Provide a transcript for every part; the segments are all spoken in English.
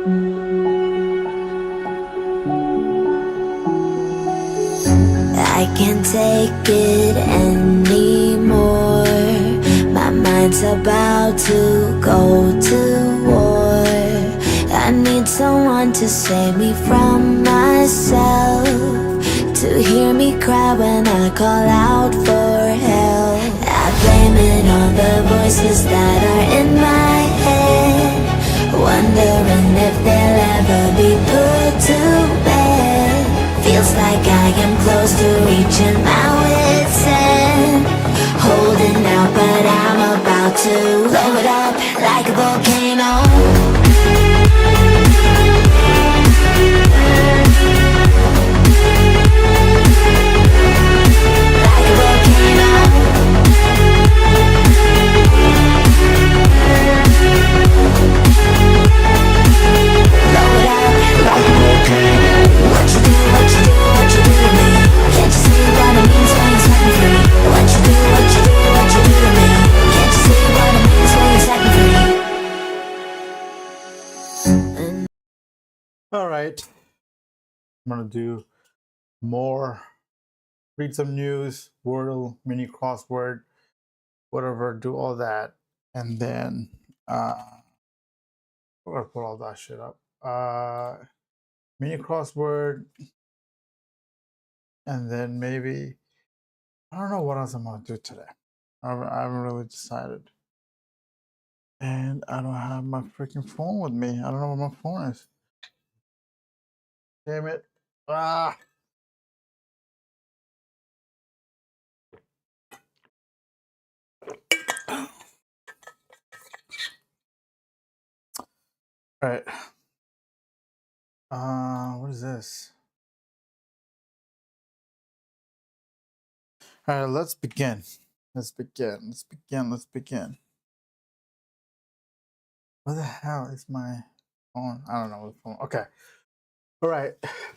I can't take it anymore. My mind's about to go to war. I need someone to save me from myself, to hear me cry when I call out for help. I blame it on the voices that are in my head, wondering if they'll ever be put to bed. Feels like I am close to reaching my wit's end, holding out, but I'm about to blow it up like a volcano. All right, I'm gonna do more, read some news, Wordle, mini crossword, whatever, do all that, and then we're gonna put all that shit up. Mini crossword, and then maybe I don't know what else I'm gonna do today. I haven't really decided, and I don't have my freaking phone with me. I don't know where my phone is. Damn it! Ah. All right. What is this? All right, let's begin. Let's begin. Where the hell is my phone? I don't know the phone. Okay. All right.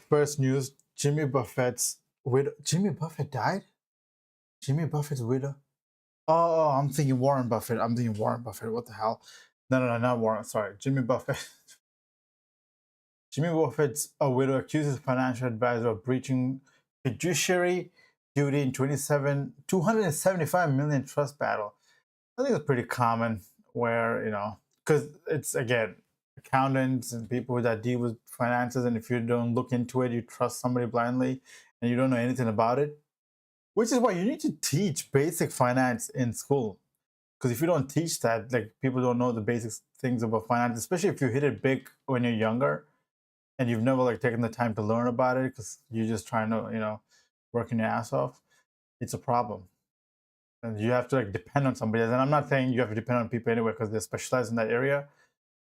First news: Jimmy Buffett's widow. Jimmy Buffett died. Jimmy Buffett's widow. Oh, I'm thinking Warren Buffett. What the hell? No, not Warren. Sorry, Jimmy Buffett. Jimmy Buffett's widow accuses financial advisor of breaching fiduciary duty in 275 million trust battle. I think it's pretty common where, because it's, again, accountants and people that deal with finances, and if you don't look into it, you trust somebody blindly and you don't know anything about it, which is why you need to teach basic finance in school. Because if you don't teach that, like, people don't know the basic things about finance, especially if you hit it big when you're younger and you've never taken the time to learn about it because you're just trying to, working your ass off. It's a problem. And you have to depend on somebody else. And I'm not saying you have to depend on people anyway because they're specialized in that area,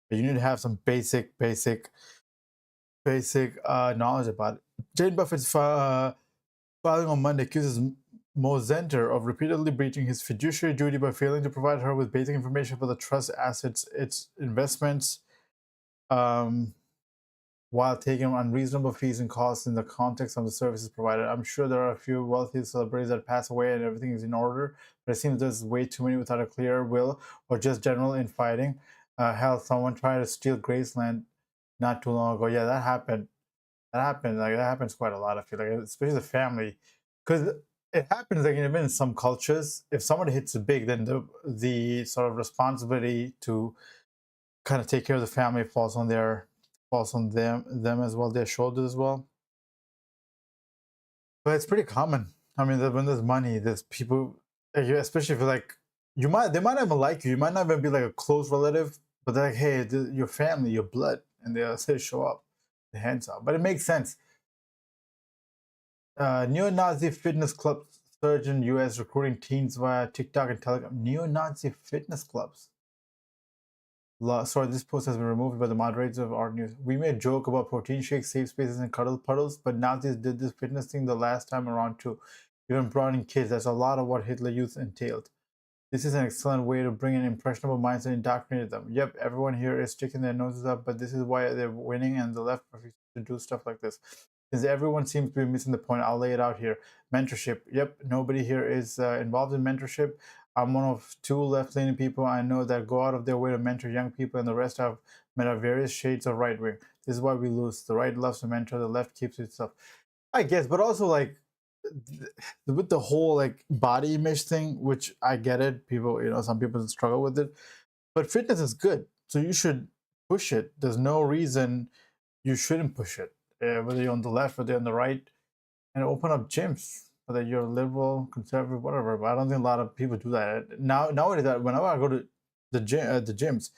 but you need to have some basic knowledge about it. Jane Buffett's filing on Monday accuses Mozenter of repeatedly breaching his fiduciary duty by failing to provide her with basic information about the trust assets, its investments, while taking unreasonable fees and costs in the context of the services provided. I'm sure there are a few wealthy celebrities that pass away and everything is in order, but it seems there's way too many without a clear will or just general infighting. Hell, someone tried to steal Graceland not too long ago. Yeah, that happened. That happens quite a lot, I feel like, especially the family. Because it happens, even in some cultures, if somebody hits it big, then the sort of responsibility to kind of take care of the family falls on them as well, their shoulders as well. But it's pretty common. I mean, when there's money, there's people, especially if they might not even like you. You might not even be a close relative, but they're hey, your family, your blood, and they'll say show up, the hands up. But it makes sense. Neo-Nazi fitness club surge in U.S. recruiting teens via TikTok and Telegram. Neo-Nazi fitness clubs. Sorry, this post has been removed by the moderators of our news. We made a joke about protein shakes, safe spaces, and cuddle puddles, but Nazis did this fitness thing the last time around too. Even brought in kids. That's a lot of what Hitler Youth entailed. This is an excellent way to bring in impressionable minds and indoctrinate them. Yep, everyone here is sticking their noses up, but this is why they're winning, and the left refuses to do stuff like this. Since everyone seems to be missing the point, I'll lay it out here. Mentorship. Yep, nobody here is involved in mentorship. I'm one of two left-leaning people I know that go out of their way to mentor young people, and the rest have men are various shades of right wing. This is why we lose. The right loves to mentor, the left keeps itself. I guess, but also like with the whole like body image thing, which I get it. People, some people struggle with it, but fitness is good, so you should push it. There's no reason you shouldn't push it, whether you're on the left, whether you're on the right, and open up gyms. Whether you're liberal, conservative, whatever. But I don't think a lot of people do that nowadays. That whenever I go to the gyms,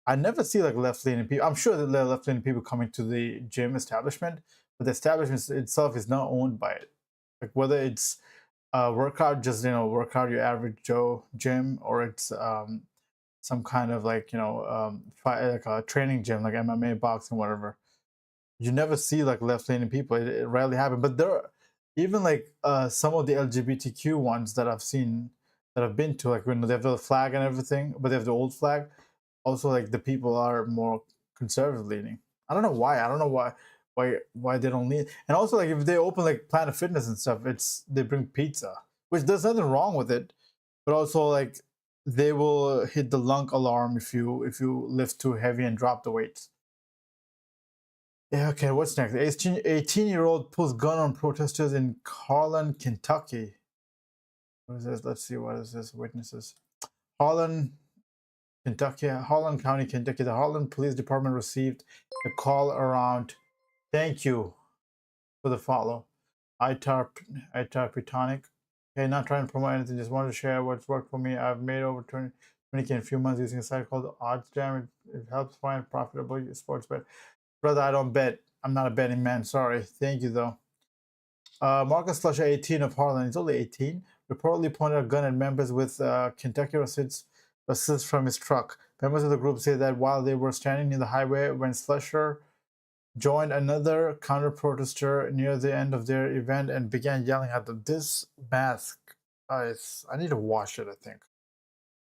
I never see like left-leaning people. I'm sure that there are left-leaning people coming to the gym establishment, but the establishment itself is not owned by it. Like whether it's a workout, just workout your average Joe gym, or it's some kind of like like a training gym, like MMA, boxing, whatever. You never see like left-leaning people. It rarely happens. But there are even like some of the LGBTQ ones that I've seen, that I've been to, like when they have the flag and everything, but they have the old flag. Also, like the people are more conservative leaning. I don't know why. I don't know why they don't lean. And also, like if they open like Planet Fitness and stuff, they bring pizza, which there's nothing wrong with it. But also like they will hit the lunk alarm if you lift too heavy and drop the weights. Yeah, okay, what's next? 18-year-old pulls gun on protesters in Harlan, Kentucky. What is this? Let's see, what is this? Witnesses. Harlan, Kentucky, Harlan County, Kentucky. The Harlan Police Department received a call around, thank you for the follow. Itar Pitonic. Okay, not trying to promote anything, just wanted to share what's worked for me. I've made over 20K in a few months using a site called Odds Jam. It helps find profitable sports bet. Brother, I don't bet. I'm not a betting man. Sorry. Thank you, though. Marcus Slusher, 18 of Harlan. He's only 18. Reportedly pointed a gun at members with Kentucky receipts from his truck. Members of the group say that while they were standing near the highway when Slusher joined another counter-protester near the end of their event and began yelling at them. This mask, I need to wash it, I think.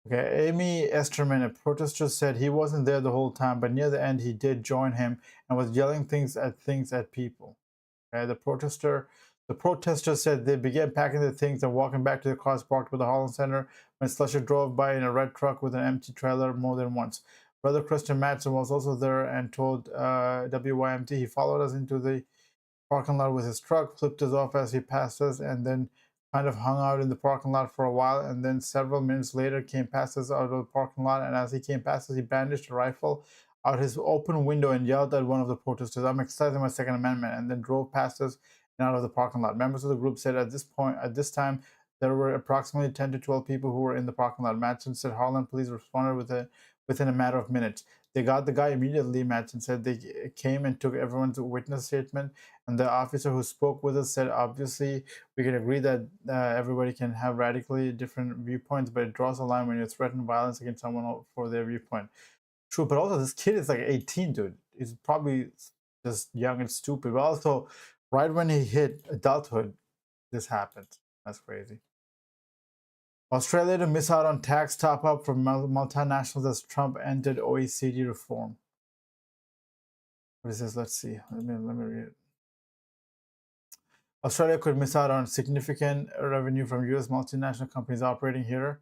Okay, Amy Esterman, a protester, said he wasn't there the whole time, but near the end he did join him and was yelling things at people. Okay, the protester said they began packing their things and walking back to the cars parked by the Holland Center when Slusher drove by in a red truck with an empty trailer more than once. Brother Christian Matson was also there and told WYMT he followed us into the parking lot with his truck, flipped us off as he passed us, and then kind of hung out in the parking lot for a while, and then several minutes later came past us out of the parking lot, and as he came past us, he brandished a rifle out his open window and yelled at one of the protesters, "I'm exercising my Second Amendment," and then drove past us and out of the parking lot. Members of the group said at this time, there were approximately 10 to 12 people who were in the parking lot. Matson said Harlan police responded within a matter of minutes. They got the guy immediately, Matson said. They came and took everyone's witness statement, and the officer who spoke with us said, obviously, we can agree that everybody can have radically different viewpoints, but it draws a line when you threaten violence against someone for their viewpoint. True, but also this kid is like 18, dude. He's probably just young and stupid. But also, right when he hit adulthood, this happened. That's crazy. Australia to miss out on tax top-up for multinationals as Trump ended OECD reform. What is this? Let's see. Let me read it. Australia could miss out on significant revenue from U.S. multinational companies operating here.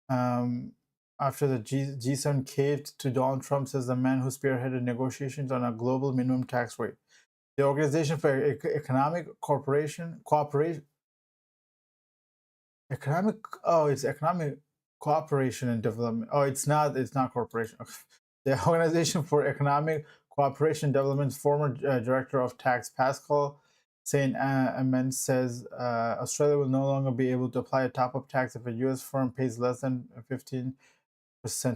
After the G7 caved to Donald Trump, says the man who spearheaded negotiations on a global minimum tax rate. The Organization for Economic Cooperation, it's Economic Cooperation and Development. Oh, it's not corporation. The Organization for Economic Cooperation and Development's former director of tax, Pascal Saint Amand, says Australia will no longer be able to apply a top-up tax if a U.S. firm pays less than 15%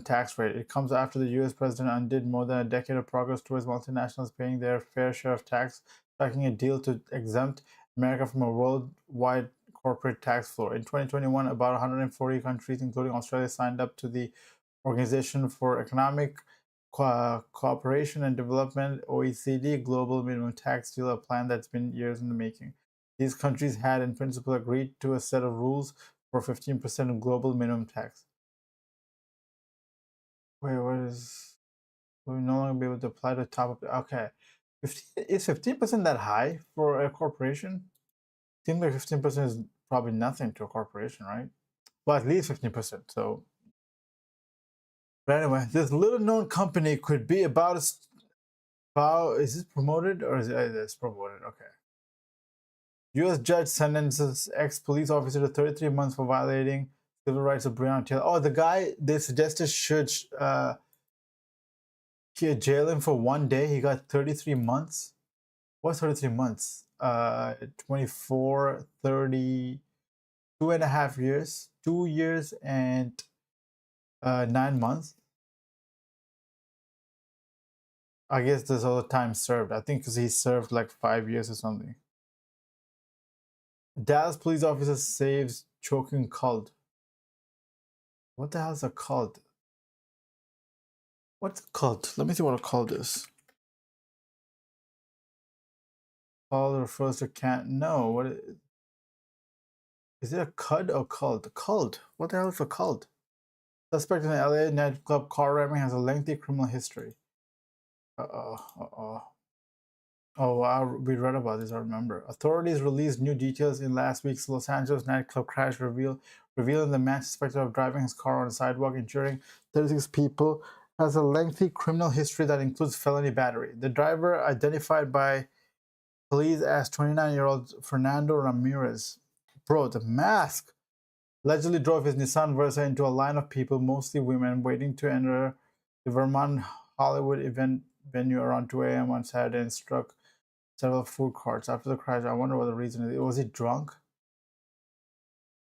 tax rate. It comes after the U.S. president undid more than a decade of progress towards multinationals paying their fair share of tax, striking a deal to exempt America from a worldwide corporate tax floor. In 2021, about 140 countries, including Australia, signed up to the Organization for Economic Cooperation and Development, OECD, global minimum tax deal, a plan that's been years in the making. These countries had, in principle, agreed to a set of rules for 15% of global minimum tax. Wait, what is? Will no longer be able to apply the top of the. Okay. Is 15% that high for a corporation? I think like 15% is probably nothing to a corporation, right? Well, at least 15%. So But anyway, this little known company could be about as is this promoted or is it's promoted? Okay. U.S. judge sentences ex-police officer to 33 months for violating civil rights of Breonna Taylor. Oh, the guy they suggested should jail him for 1 day. He got 33 months. What's 33 months? 24, 30, 2.5 years, 2 years and 9 months. I guess there's all the time served. I think because he served like 5 years or something. Dallas police officer saves choking cult. What the hell is a cult? What's a cult? Let me see what a cult is. Cult refers to can't know. What is it, a cud or cult? Cult. What the hell is a cult? Suspect in the LA nightclub car ramming has a lengthy criminal history. Oh, we read about this, I remember. Authorities released new details in last week's Los Angeles nightclub crash, revealing the man suspected of driving his car on a sidewalk, injuring 36 people, has a lengthy criminal history that includes felony battery. The driver, identified by police as 29-year-old Fernando Ramirez. Bro, the mask! Allegedly drove his Nissan Versa into a line of people, mostly women, waiting to enter the Vermont Hollywood event venue around 2 a.m. on Saturday and struck several food carts. After the crash, I wonder what the reason is. Was he drunk?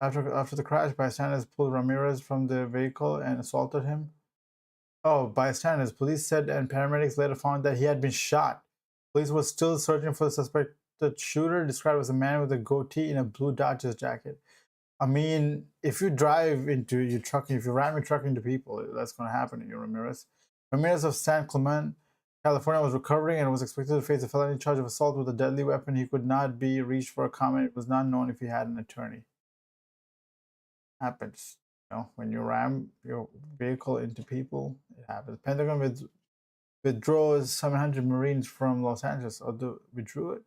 After the crash, bystanders pulled Ramirez from the vehicle and assaulted him. Oh, bystanders. Police said, and paramedics later found that he had been shot. Police were still searching for the suspected shooter, described as a man with a goatee in a blue Dodgers jacket. I mean, if you drive into your truck, if you ram your truck into people, that's going to happen to you, Ramirez. Ramirez of San Clemente, California, was recovering and was expected to face a felony charge of assault with a deadly weapon. He could not be reached for a comment. It was not known if he had an attorney. Happens. You know, when you ram your vehicle into people, it happens. Pentagon withdraws 700 Marines from Los Angeles. Or withdrew it?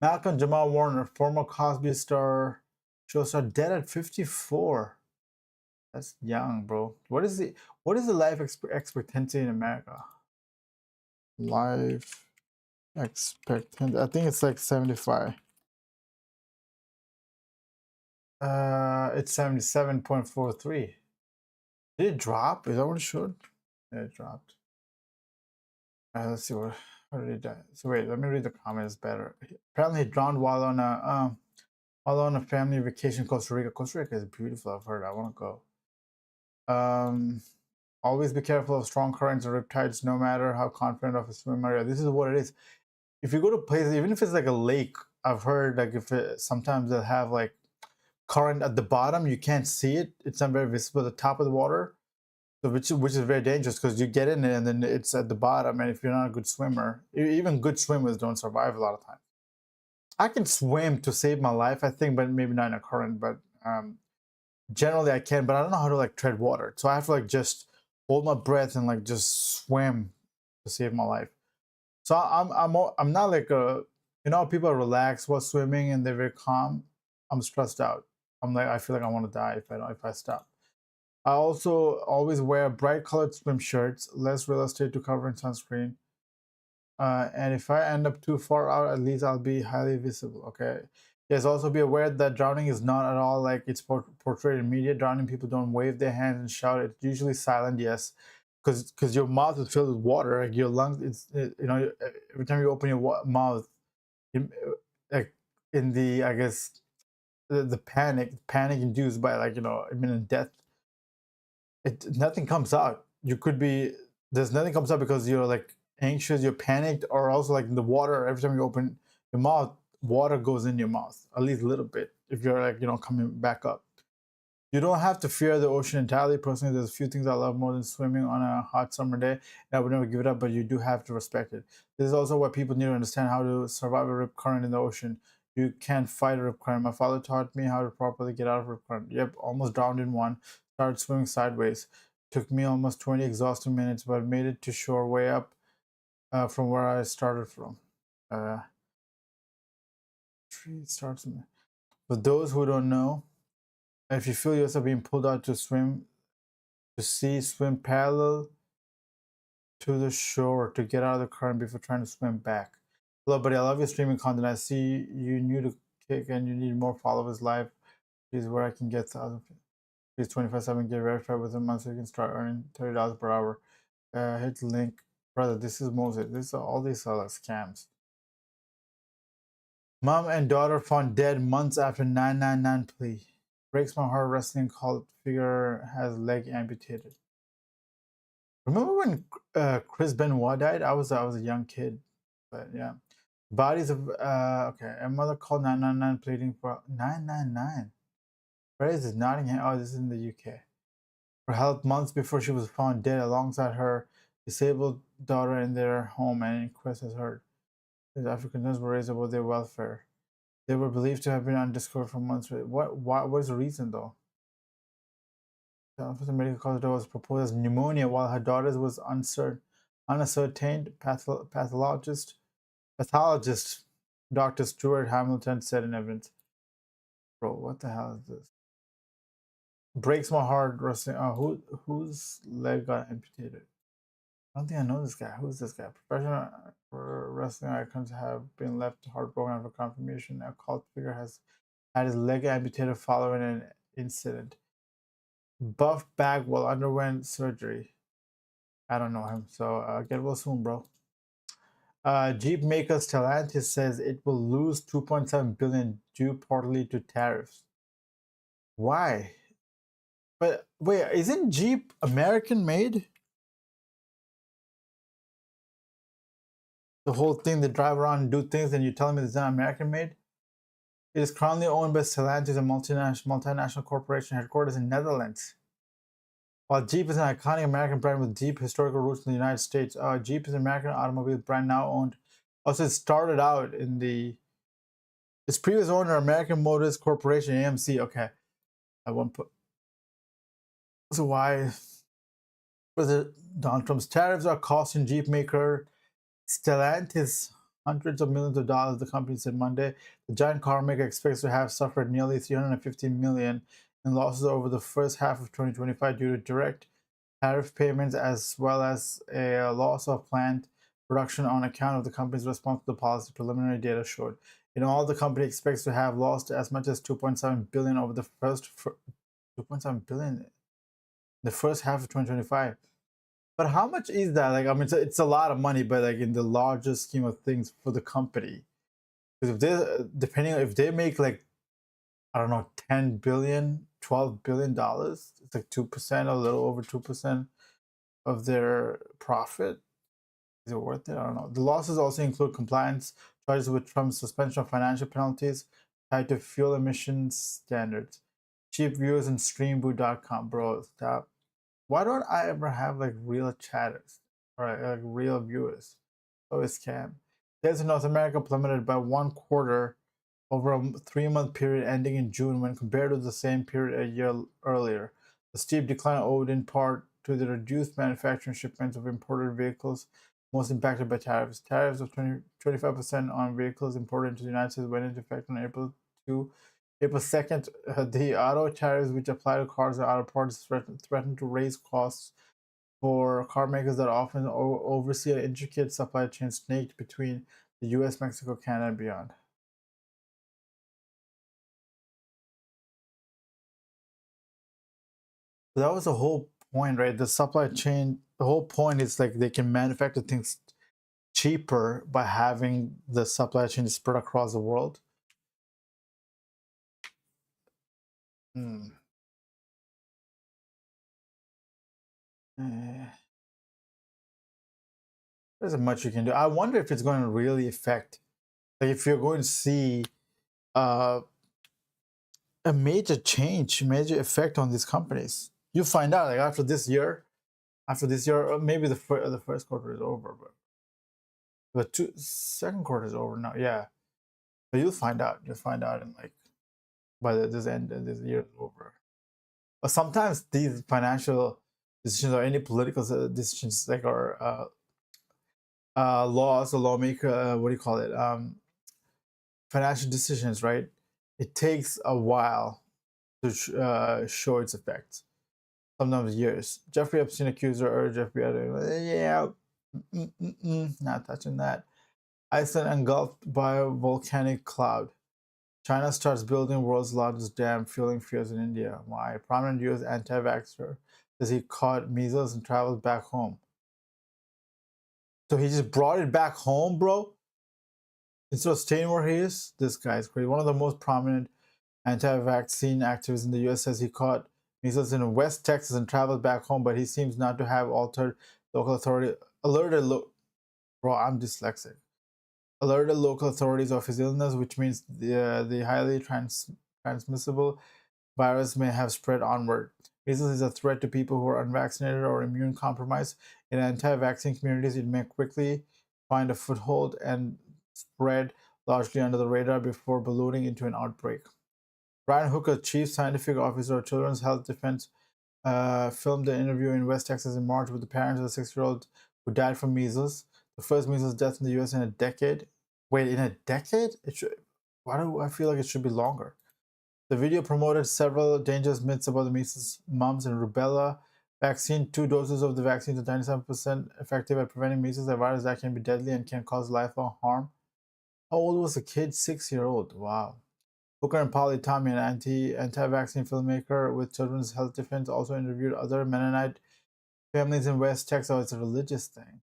Malcolm Jamal Warner, former Cosby star, show star, dead at 54. That's young, bro. What is the life expectancy in America? Life expectancy. I think it's like 75. It's 77.43. Did it drop? Is that what it showed? Yeah, it dropped. Let's see what did he die? So wait, let me read the comments better. Apparently, he drowned while on a family vacation in Costa Rica. Costa Rica is beautiful. I've heard. I want to go. Always be careful of strong currents and riptides, no matter how confident of a swim area. This is what it is. If you go to places, even if it's like a lake, I've heard like sometimes they'll have like current at the bottom. You can't see it. It's not very visible at the top of the water. So which is very dangerous because you get in it and then it's at the bottom. And if you're not a good swimmer, even good swimmers don't survive a lot of times. I can swim to save my life, I think, but maybe not in a current. But generally I can, but I don't know how to like tread water. So I have to like just hold my breath and like just swim to save my life. So I'm not like people are relaxed while swimming and they're very calm. I'm stressed out. I feel like I want to die if I stop. I also always wear bright colored swim shirts, less real estate to cover in sunscreen. And if I end up too far out, at least I'll be highly visible. Okay. Yes, also be aware that drowning is not at all like it's portrayed in media. Drowning people don't wave their hands and shout. It's usually silent, yes, because your mouth is filled with water. Like your lungs, every time you open your mouth, like in the I guess the panic induced by like imminent death, nothing comes out. There's nothing comes out because you're like anxious, you're panicked, or also like the water. Every time you open your mouth, water goes in your mouth, at least a little bit. If you're like coming back up, you don't have to fear the ocean entirely. Personally, there's a few things I love more than swimming on a hot summer day, and I would never give it up. But you do have to respect it. This is also why people need to understand how to survive a rip current in the ocean. You can't fight a rip current. My father taught me how to properly get out of rip current. Yep, almost drowned in one. Started swimming sideways. Took me almost 20 exhausting minutes, but made it to shore way up from where I started from. Tree starts. For those who don't know, if you feel yourself being pulled out to swim, to see swim parallel to the shore to get out of the current before trying to swim back. Hello, buddy. I love your streaming content. I see you new to kick and you need more followers live. Here's where I can get 1,000. Please 24/7 get verified within a month so you can start earning $30 per hour. Hit the link. Brother, this is Moses. This are all these are like scams. Mom and daughter found dead months after 999 plea. Breaks my heart wrestling cult figure has leg amputated. Remember when Chris Benoit died? I was a young kid, but yeah. Bodies of okay. A mother called 999 pleading for 999. Where is this? Nottingham. Oh, this is in the UK. For help months before she was found dead alongside her disabled daughter in their home, and inquest has heard. These African concerns were raised about their welfare. They were believed to have been undiscovered for months. What was the reason though? The officer medical cause was proposed as pneumonia while her daughter's was unascertained. Pathologist Dr. Stuart Hamilton said in evidence. Bro, what the hell is this? Breaks my heart wrestling. Whose leg got amputated? I don't think I know this guy. Who's this guy? Professional wrestling icons have been left heartbroken after confirmation a cult figure has had his leg amputated following an incident. Buff Bagwell underwent surgery. I don't know him, so get well soon, bro. Jeep maker Stellantis says it will lose 2.7 billion due partly to tariffs. Why? But wait, isn't Jeep American made? The whole thing, they drive around and do things, and you tell me it's not American made? It is currently owned by Stellantis, a multinational corporation headquartered in Netherlands. While Jeep is an iconic American brand with deep historical roots in the United States, Jeep is an American automobile brand now owned. Also, it started out in its previous owner, American Motors Corporation, AMC. Okay, I won't put. So why? President Donald Trump's tariffs are costing Jeep maker Stellantis hundreds of millions of dollars, the company said Monday. The giant car maker expects to have suffered nearly $350 million in losses over the first half of 2025 due to direct tariff payments as well as a loss of plant production on account of the company's response to the policy, preliminary data showed. In all, the company expects to have lost as much as $2.7 billion over the first $2.7 billion in the first half of 2025. But how much is that? Like, I mean, it's a lot of money, but like in the larger scheme of things for the company, because if they, depending if they make like, I don't know, 10 billion, 12 billion dollars, it's like 2%, a little over 2% of their profit. Is it worth it? I don't know. The losses also include compliance charges with Trump's suspension of financial penalties tied to fuel emissions standards. Cheap viewers and streamboot.com, bro. Stop. Why don't I ever have like real chatters or like real viewers? Always scam. Sales in North America plummeted by 1/4 over a 3-month period ending in June when compared to the same period a year earlier. The steep decline owed in part to the reduced manufacturing shipments of imported vehicles most impacted by tariffs. Tariffs of 25% on vehicles imported into the United States went into effect on April 2nd, the auto tariffs, which apply to cars and auto parts, threaten to raise costs for car makers that often oversee an intricate supply chain snaked between the US, Mexico, Canada, and beyond. So that was the whole point, right? The supply chain, the whole point is like they can manufacture things cheaper by having the supply chain spread across the world. Hmm. Eh, there isn't much you can do. I wonder if it's going to really affect, like, if you're going to see uh, a major change, major effect on these companies. You find out, like, after this year, maybe the first quarter is over, but second quarter is over now. Yeah, but you'll find out. You'll find out in like by this end, this year is over. But sometimes these financial decisions or any political decisions, like, are laws or lawmaker, what do you call it? Financial decisions, right? It takes a while to show its effects. sometimes years. Jeffrey Epstein accuser urged FBI not touching that. Iceland engulfed by a volcanic cloud. China starts building world's largest dam, fueling fears in India. Why? Prominent US anti-vaxxer says he caught measles and traveled back home. So he just brought it back home, bro? Instead of staying where he is? This guy's crazy. One of the most prominent anti-vaccine activists in the US says he caught measles in West Texas and traveled back home, but he seems not to have alerted local authorities of his illness, which means the highly transmissible virus may have spread onward. Measles is a threat to people who are unvaccinated or immune compromised. In anti-vaccine communities, it may quickly find a foothold and spread largely under the radar before ballooning into an outbreak. Brian Hooker, Chief Scientific Officer of Children's Health Defense, filmed an interview in West Texas in March with the parents of the 6-year-old who died from measles, the first measles death in the U.S. in a decade. Wait, in a decade? Why do I feel like it should be longer? The video promoted several dangerous myths about the measles, mumps, and rubella vaccine. 2 doses of the vaccine are 97% effective at preventing measles, a virus that can be deadly and can cause lifelong harm. How old was the kid? 6-year-old. Wow. Hooker and Polly Tommy, an anti-vaccine filmmaker with Children's Health Defense, also interviewed other Mennonite families in West Texas. Oh, it's a religious thing.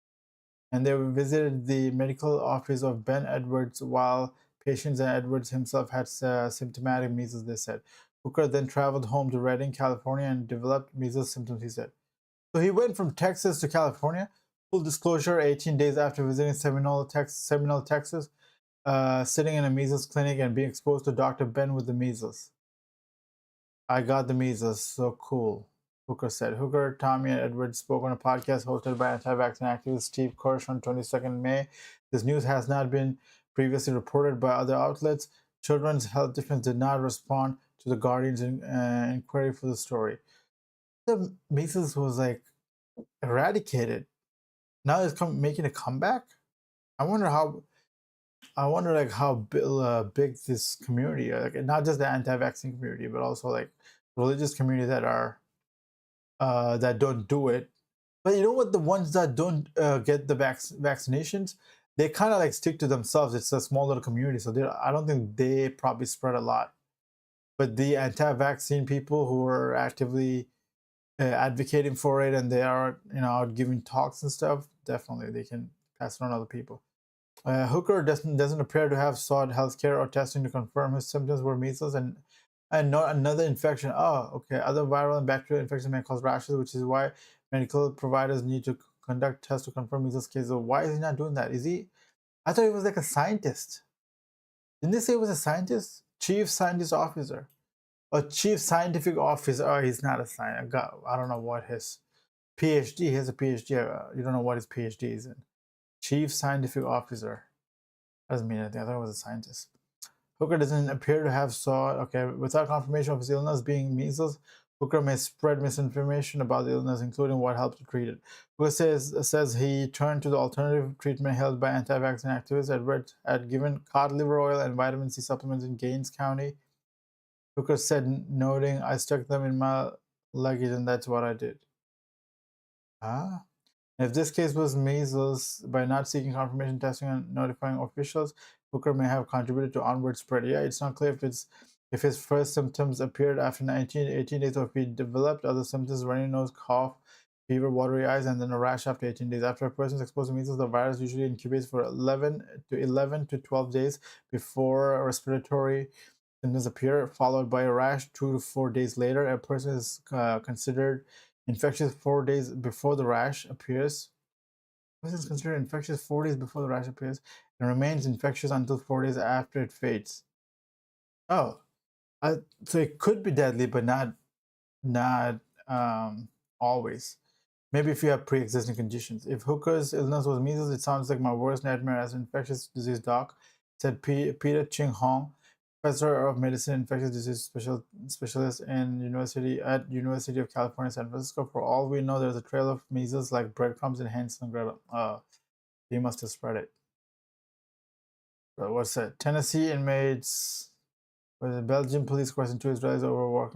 And they visited the medical office of Ben Edwards while patients and Edwards himself had symptomatic measles, they said. Hooker then traveled home to Redding, California, and developed measles symptoms, he said. So he went from Texas to California. Full disclosure, 18 days after visiting Seminole, Texas, sitting in a measles clinic and being exposed to Dr. Ben with the measles. I got the measles, so cool, Hooker said. Hooker, Tommy, and Edwards spoke on a podcast hosted by anti-vaccine activist Steve Kirsch on 22nd May. This news has not been previously reported by other outlets. Children's Health Defense did not respond to the Guardian's inquiry for the story. The measles was like eradicated. Now it's making a comeback. I wonder how big this community, like not just the anti-vaccine community, but also like religious community that don't do it. But you know what? The ones that don't get the vaccinations, they kind of like stick to themselves. It's a small little community, so I don't think they probably spread a lot. But the anti-vaccine people who are actively advocating for it and they are out giving talks and stuff, definitely they can pass it on to other people. Hooker doesn't appear to have sought healthcare or testing to confirm his symptoms were measles and not another infection. Oh, okay. Other viral and bacterial infections may cause rashes, which is why medical providers need to conduct tests to confirm measles cases. So why is he not doing that? Is he? I thought he was like a scientist. Didn't they say he was a scientist? Chief Scientist Officer. Or Chief Scientific Officer. Oh, he's not a scientist. I don't know what his PhD. He has a PhD. You don't know what his PhD is in. Chief Scientific Officer. Doesn't mean anything. I thought he was a scientist. Hooker doesn't appear to have without confirmation of his illness being measles, Hooker may spread misinformation about the illness, including what helped to treat it. Hooker says he turned to the alternative treatment held by anti-vaccine activists. Edwards had given cod liver oil and vitamin C supplements in Gaines County. Hooker said, noting, I stuck them in my luggage and that's what I did. Huh? If this case was measles, by not seeking confirmation testing and notifying officials, Hooker may have contributed to onward spread. Yeah, it's not clear if his first symptoms appeared after 18 days or if he developed other symptoms, runny nose, cough, fever, watery eyes, and then a rash after 18 days. After a person is exposed to measles, the virus usually incubates for 11 to 12 days before respiratory symptoms appear, followed by a rash 2 to 4 days later. A person is considered infectious 4 days before the rash appears. A person is considered infectious 4 days before the rash appears and remains infectious until 4 days after it fades. Oh, so it could be deadly, but not always. Maybe if you have pre-existing conditions. If Hooker's illness was measles, it sounds like my worst nightmare as an infectious disease doc, said Peter Ching Hong, professor of medicine, infectious disease specialist in University of California, San Francisco. For all we know, there's a trail of measles like breadcrumbs in Hansel and Gretel. He must have spread it. But what's that? Tennessee inmates. The Belgian police questioned 2 Israelis over work.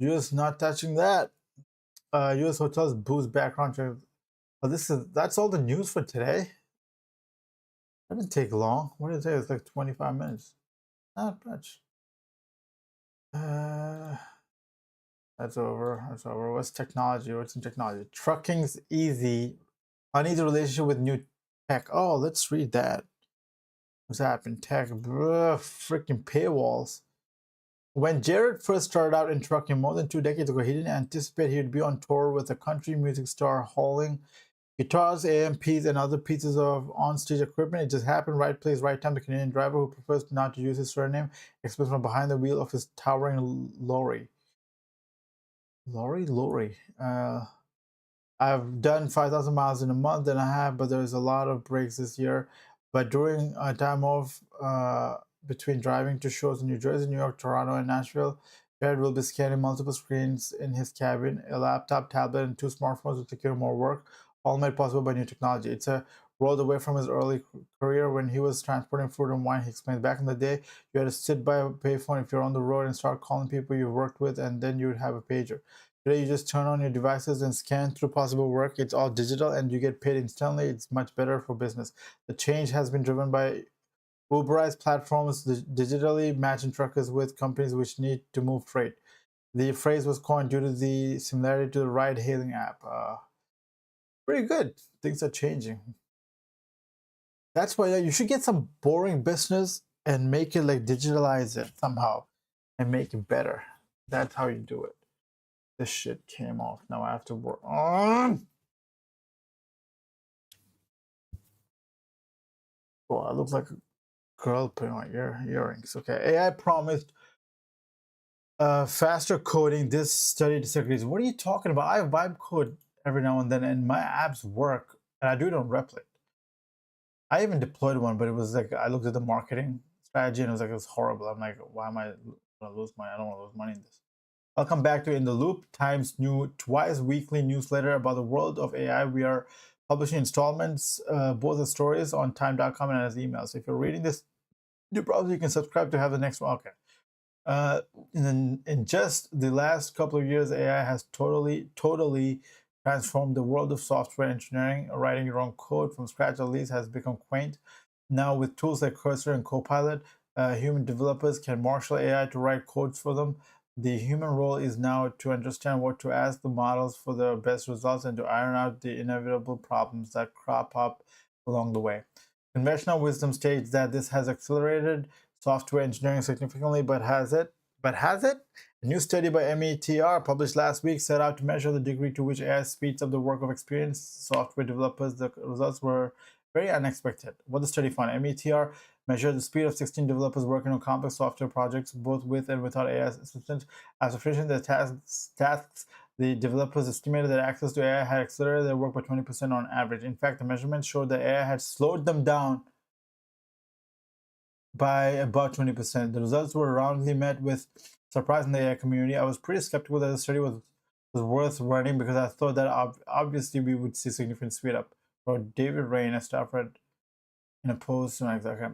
US not touching that. US hotels boost background check. Oh, that's all the news for today. That didn't take long. What did it take? It's like 25 minutes. Not much. Uh, that's over. That's over. What's technology? What's in technology? Trucking's easy. I need a relationship with new tech. Oh, let's read that. What's happened? Tech, bruh, freaking paywalls. When Jared first started out in trucking more than 2 decades ago, he didn't anticipate he'd be on tour with a country music star hauling guitars, AMPs, and other pieces of on-stage equipment. It just happened. Right place, right time. The Canadian driver who prefers not to use his surname expressed from behind the wheel of his towering lorry. Lorry. I've done 5,000 miles in a month and a half, but there's a lot of breaks this year. But during a time off between driving to shows in New Jersey, New York, Toronto, and Nashville, Jared will be scanning multiple screens in his cabin, a laptop, tablet, and 2 smartphones to secure more work, all made possible by new technology. It's a world away from his early career when he was transporting fruit and wine. He explains back in the day, you had to sit by a payphone if you're on the road and start calling people you worked with, and then you would have a pager. Today, you just turn on your devices and scan through possible work. It's all digital and you get paid instantly. It's much better for business. The change has been driven by Uberized platforms digitally matching truckers with companies which need to move freight. The phrase was coined due to the similarity to the ride hailing app. Pretty good. Things are changing. That's why you should get some boring business and make it like digitalize it somehow and make it better. That's how you do it. This shit came off. Now I have to work on. Oh, I look like a girl putting on earrings. Okay, AI promised faster coding. This study disagrees. What are you talking about? I vibe code every now and then, and my apps work, and I do it on Replit. I even deployed one, but it was like I looked at the marketing strategy, and it was like it was horrible. I'm like, why am I gonna lose money? I don't want to lose money in this. I'll come back to In the Loop, Times' new twice weekly newsletter about the world of AI. We are publishing installments, both as stories on time.com and as emails. So if you're reading this, you probably can subscribe to have the next one. Okay. In just the last couple of years, AI has totally transformed the world of software engineering. Writing your own code from scratch at least has become quaint. Now with tools like Cursor and Copilot, human developers can marshal AI to write codes for them. The human role is now to understand what to ask the models for the best results and to iron out the inevitable problems that crop up along the way. Conventional wisdom states that this has accelerated software engineering significantly, but has it? A new study by METR published last week set out to measure the degree to which AI speeds up the work of experienced software developers. The results were very unexpected. What the study found: METR measured the speed of 16 developers working on complex software projects, both with and without AI assistance. After finishing their tasks, the developers estimated that access to AI had accelerated their work by 20% on average. In fact, the measurements showed that AI had slowed them down by about 20%. The results were roundly met with surprise in the AI community. I was pretty skeptical that the study was worth running because I thought that obviously we would see significant speed up. Wrote David Rain, a staffer in a post to okay.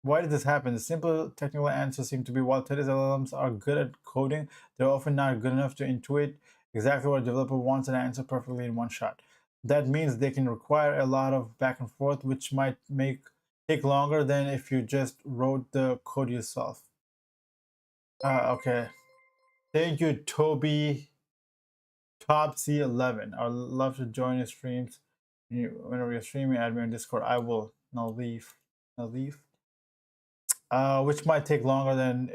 Why did this happen? The simple technical answer seemed to be while today's LLMs are good at coding, they're often not good enough to intuit exactly what a developer wants and answer perfectly in one shot. That means they can require a lot of back and forth, which might take longer than if you just wrote the code yourself. Okay. Thank you, Toby Top C11. I'd love to join your streams. Whenever you're streaming, add me on Discord. I will. Now leave. Which might take longer than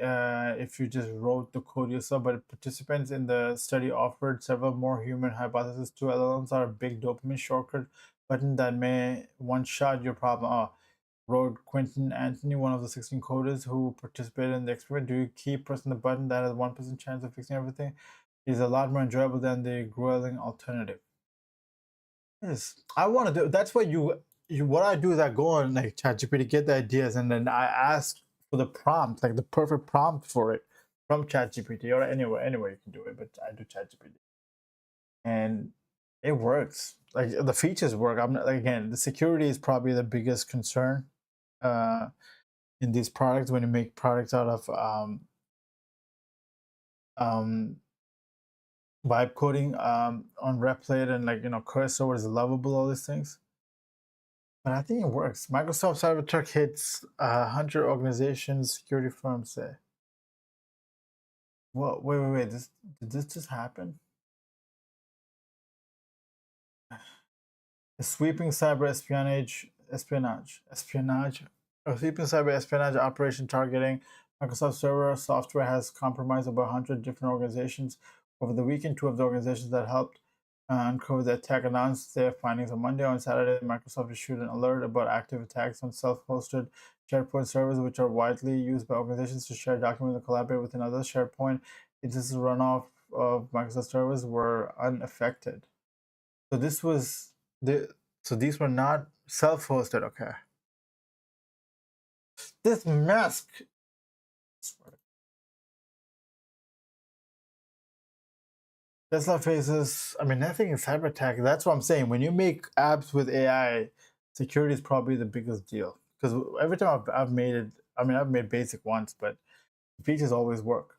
if you just wrote the code yourself. But participants in the study offered several more human hypotheses. Two LLMs are a big dopamine shortcut button that may one-shot your problem. Wrote Quentin Anthony, one of the 16 coders who participated in the experiment. Do you keep pressing the button that has a 1% chance of fixing everything? It is a lot more enjoyable than the grueling alternative. Yes, I want to do. That's what you. What I do is I go on like ChatGPT, get the ideas, and then I ask for the prompt, like the perfect prompt for it from ChatGPT or anywhere you can do it. But I do ChatGPT, and it works. Like the features work. I'm not, like, again, the security is probably the biggest concern in these products when you make products out of vibe coding on Replit and like cursor is lovable, all these things. But I think it works. Microsoft Cybertruck hits 100 organizations, security firms say. Well, wait. Did this just happen? A sweeping cyber a sweeping cyber espionage operation targeting Microsoft Server software has compromised over 100 different organizations. Over the weekend, two of the organizations that helped uncover the attack announced their findings on Monday. On Saturday, Microsoft issued an alert about active attacks on self-hosted SharePoint servers, which are widely used by organizations to share documents and collaborate with another. SharePoint instances runoff of Microsoft servers were unaffected. So this was the so these were not self-hosted. Okay, this mask. Tesla faces. I mean, nothing is cyber attack. That's what I'm saying. When you make apps with AI, security is probably the biggest deal. Because every time I've made it, I mean, I've made basic ones, but features always work.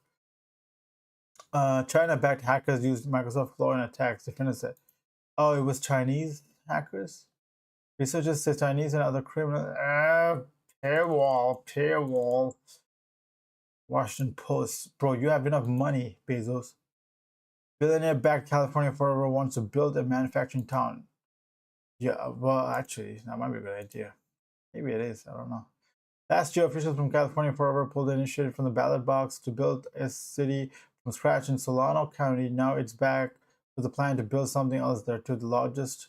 China-backed hackers used Microsoft Flow in attacks. Defenders said, "Oh, it was Chinese hackers." Researchers say Chinese and other criminals. Paywall. Washington Post. Bro, you have enough money, Bezos. Billionaire backed California Forever wants to build a manufacturing town. Yeah, well, actually, that might be a good idea. Maybe it is. I don't know. Last year, officials from California Forever pulled the initiative from the ballot box to build a city from scratch in Solano County. Now it's back with a plan to build something else there too. The largest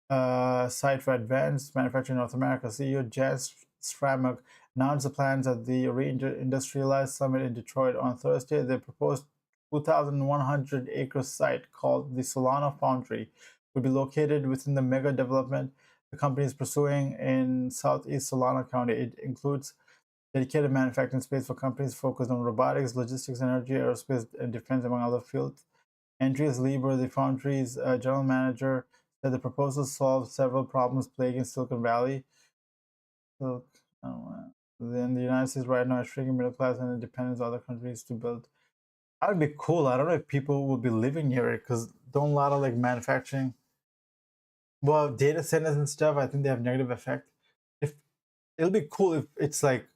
site for advanced manufacturing in North America. CEO Jan Stramuk announced the plans at the Reindustrialized Summit in Detroit on Thursday. The proposed 2,100-acre site called the Solana Foundry would be located within the mega development the company is pursuing in southeast Solana County. It includes dedicated manufacturing space for companies focused on robotics, logistics, energy, aerospace, and defense, among other fields. Andreas Lieber, the foundry's general manager, said the proposal solves several problems plaguing Silicon Valley. So, then the United States right now is shrinking middle class and it depends on other countries to build. That would be cool. I don't know if people will be living near it because don't a lot of like manufacturing, well, data centers and stuff. I think they have negative effect. If it'll be cool if it's like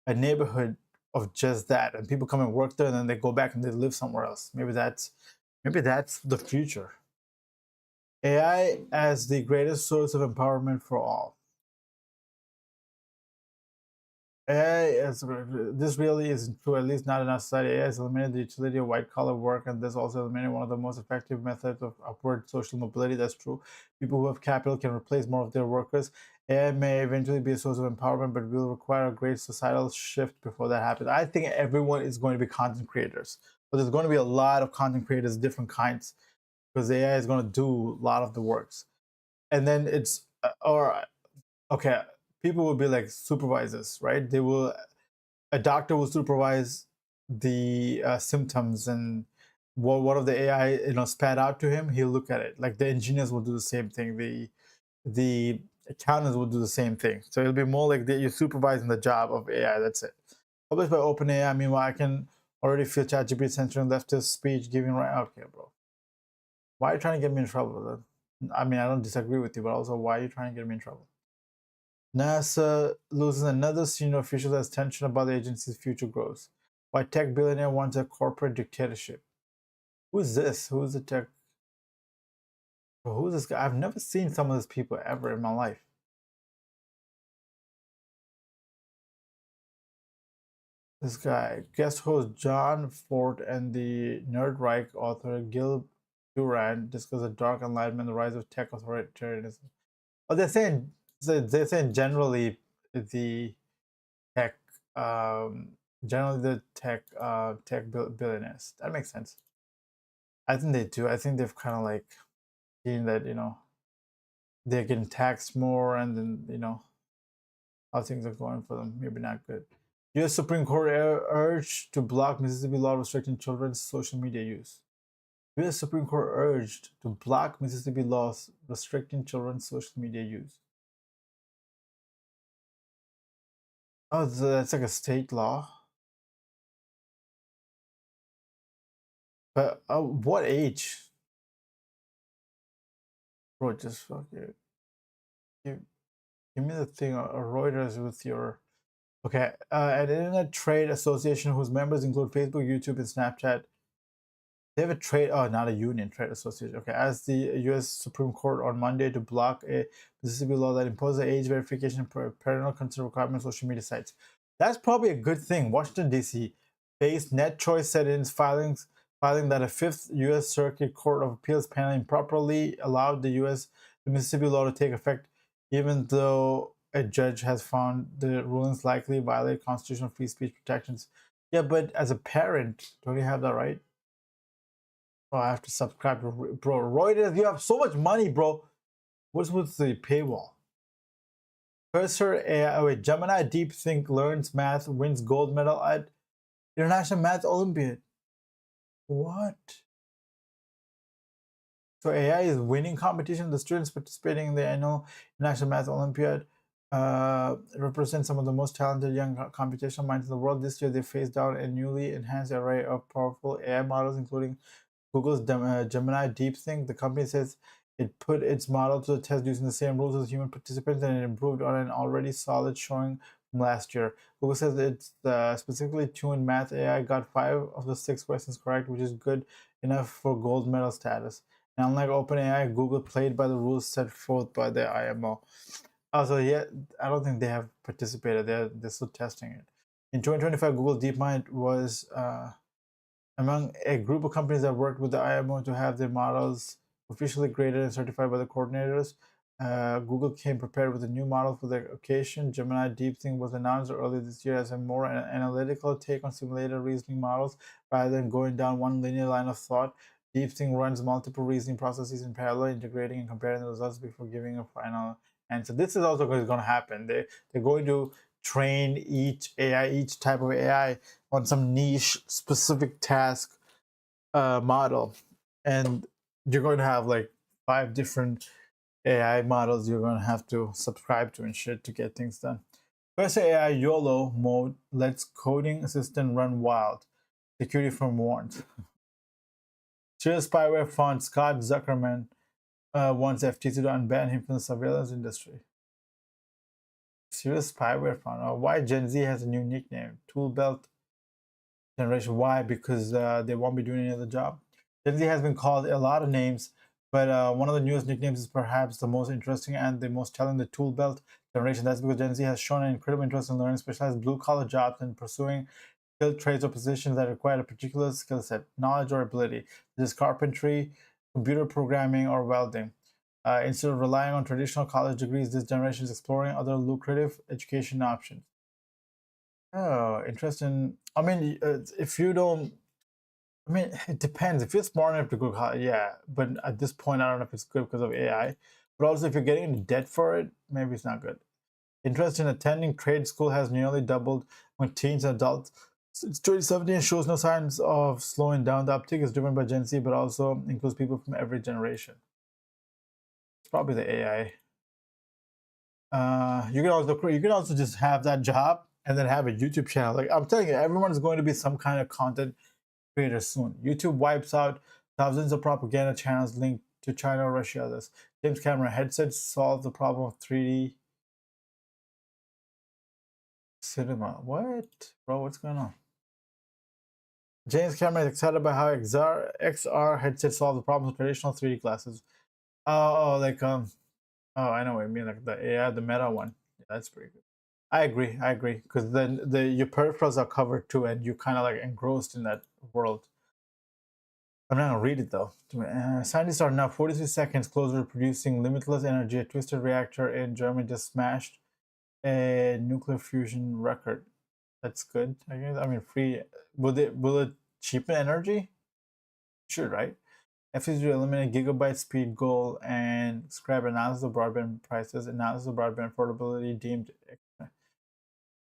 a neighborhood of just that, and people come and work there, and then they go back and they live somewhere else. Maybe that's the future. AI as the greatest source of empowerment for all. AI is, this really isn't true, at least not in our society. AI has eliminated the utility of white collar work, and this also eliminated one of the most effective methods of upward social mobility. That's true. People who have capital can replace more of their workers. AI may eventually be a source of empowerment, but will require a great societal shift before that happens. I think everyone is going to be content creators, but there's going to be a lot of content creators, different kinds, because AI is going to do a lot of the works. And then it's, or okay, people will be like supervisors, right? A doctor will supervise the symptoms, and what of the AI spat out to him, he'll look at it. Like the engineers will do the same thing. The accountants will do the same thing. So it'll be more like you're supervising the job of AI. That's it. Published by OpenAI. Meanwhile, I can already feel ChatGPT censoring leftist speech, giving right. Okay, bro. Why are you trying to get me in trouble? I mean, I don't disagree with you, but also, why are you trying to get me in trouble? NASA loses another senior official as tension about the agency's future grows. Why tech billionaire wants a corporate dictatorship. Who's this? Who's the tech? Who's this guy? I've never seen some of these people ever in my life. This guy, guest host John Ford and the Nerdreich author Gil Duran discuss the dark enlightenment, the rise of tech authoritarianism. Oh, they're saying generally the tech, generally the tech billionaires. That makes sense. I think they do. I think they've kind of like seen that they're getting taxed more, and then how things are going for them. Maybe not good. U.S. Supreme Court urged to block Mississippi law restricting children's social media use. U.S. Supreme Court urged to block Mississippi laws restricting children's social media use. Oh, so that's like a state law. But what age? Bro, just fucking give, give me the thing, Reuters with your. Okay, an internet trade association whose members include Facebook, YouTube, and Snapchat. They have a trade, oh, not a union, trade association. Okay, as the U.S. Supreme Court on Monday to block a Mississippi law that imposes age verification for parental consent requirements on social media sites. That's probably a good thing. Washington, D.C. based Net Choice said in its filing that a Fifth U.S. Circuit Court of Appeals panel improperly allowed the Mississippi law to take effect, even though a judge has found the rulings likely violate constitutional free speech protections. Yeah, but as a parent, don't you have that right? Oh, I have to subscribe to bro. Reuters, you have so much money, bro. What's with the paywall? Cursor AI, oh wait, Gemini DeepThink learns math, wins gold medal at International Math Olympiad. What? So AI is winning competition. The students participating in the annual International Math Olympiad represent some of the most talented young computational minds in the world. This year, they faced down a newly enhanced array of powerful AI models, including Google's Gemini DeepThink. The company says it put its model to the test using the same rules as human participants, and it improved on an already solid showing from last year. Google says its specifically tuned math AI got 5 of the 6 questions correct, which is good enough for gold medal status. And unlike OpenAI, Google played by the rules set forth by the IMO. Also, yeah, I don't think they have participated. They're still testing it. In 2025, Google DeepMind was among a group of companies that worked with the IMO to have their models officially graded and certified by the coordinators. Google came prepared with a new model for the occasion. Gemini DeepThink was announced earlier this year as a more analytical take on simulated reasoning models rather than going down one linear line of thought. DeepThink runs multiple reasoning processes in parallel, integrating and comparing the results before giving a final answer. This is also going to happen. They're going to train each type of AI on some niche specific task model, and you're going to have like 5 different AI models you're going to have to subscribe to and shit to get things done. First, AI YOLO mode lets coding assistant run wild. Security firm warns. Serial spyware font Scott Zuckerman wants FTC to unban him from the surveillance industry. Serial spyware font. Why Gen Z has a new nickname? Tool belt generation. Why? Because they won't be doing any other job. Gen Z has been called a lot of names, but one of the newest nicknames is perhaps the most interesting and the most telling, the tool belt generation. That's because Gen Z has shown an incredible interest in learning specialized blue-collar jobs and pursuing skilled trades or positions that require a particular skill set, knowledge, or ability, such as carpentry, computer programming, or welding. Instead of relying on traditional college degrees, this generation is exploring other lucrative education options. Oh, interesting. I mean, if you don't, I mean, it depends. If you're smart enough to go college, yeah. But at this point, I don't know if it's good because of AI. But also, if you're getting into debt for it, maybe it's not good. Interest in attending trade school has nearly doubled when teens and adults since 2017 and shows no signs of slowing down. The uptick is driven by Gen Z, but also includes people from every generation. It's probably the AI. You can also just have that job and then have a YouTube channel. Like I'm telling you, everyone is going to be some kind of content creator soon. YouTube wipes out thousands of propaganda channels linked to China, Russia, others. James Cameron headsets solve the problem of 3D cinema. What? Bro, what's going on? James Cameron is excited about how XR headsets solve the problem of traditional 3D glasses. Oh, I know what you mean, like the AI, the Meta one. Yeah, that's pretty good. I agree, because then your peripherals are covered too, and you're kind of like engrossed in that world. I'm not gonna read it though. Scientists are now 43 seconds closer to producing limitless energy. A twisted reactor in Germany just smashed a nuclear fusion record. That's good, I guess. I mean, free. Will it cheapen energy? Should, right? FCC to eliminate gigabyte speed goal and scrap analysis of broadband prices. Analysis of broadband affordability deemed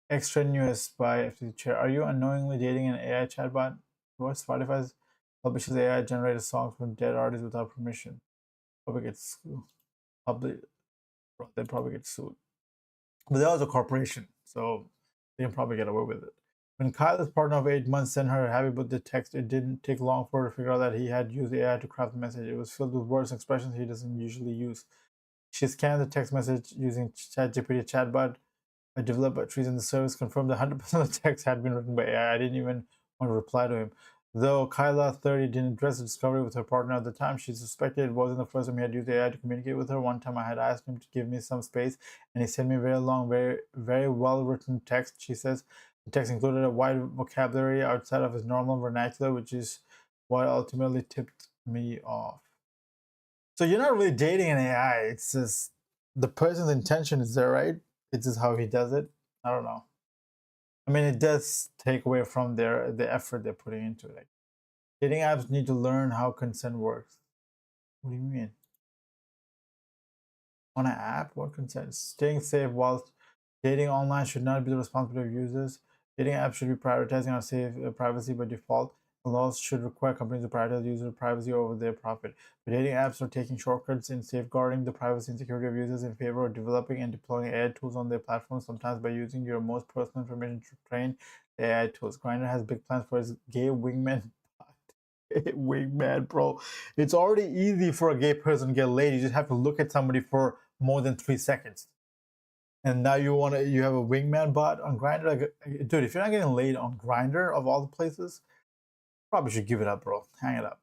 extraneous by FCC chair. Are you unknowingly dating an AI chatbot? What Spotify's publishes AI generated songs from dead artists without permission? Probably gets probably they probably get sued. But they're also a corporation, so they can probably get away with it. When Kyla's partner of 8 months sent her a happy birthday text, it didn't take long for her to figure out that he had used AI to craft the message. It was filled with words and expressions he doesn't usually use. She scanned the text message using ChatGPT chatbot developed by Trees in the service, confirmed that 100% of the text had been written by AI. I didn't even want to reply to him. Though Kyla, 30, didn't address the discovery with her partner at the time, she suspected it wasn't the first time he had used AI to communicate with her. One time I had asked him to give me some space, and he sent me a very long, very well-written text. She says the text included a wide vocabulary outside of his normal vernacular, which is what ultimately tipped me off. So you're not really dating an AI. It's just the person's intention is there, right? It's just how he does it. I don't know. I mean, it does take away from the effort they're putting into it. Like, dating apps need to learn how consent works. What do you mean? On an app, what consent? Staying safe while dating online should not be the responsibility of users. Dating apps should be prioritizing our safe privacy by default. Laws should require companies to prioritize user privacy over their profit. But dating apps are taking shortcuts in safeguarding the privacy and security of users in favor of developing and deploying AI tools on their platforms, sometimes by using your most personal information to train the AI tools. Grindr has big plans for its gay wingman. Wingman, bro. It's already easy for a gay person to get laid. You just have to look at somebody for more than 3 seconds. And now you have a wingman bot on Grindr. Like, dude, if you're not getting laid on Grindr of all the places, probably should give it up, bro. Hang it up.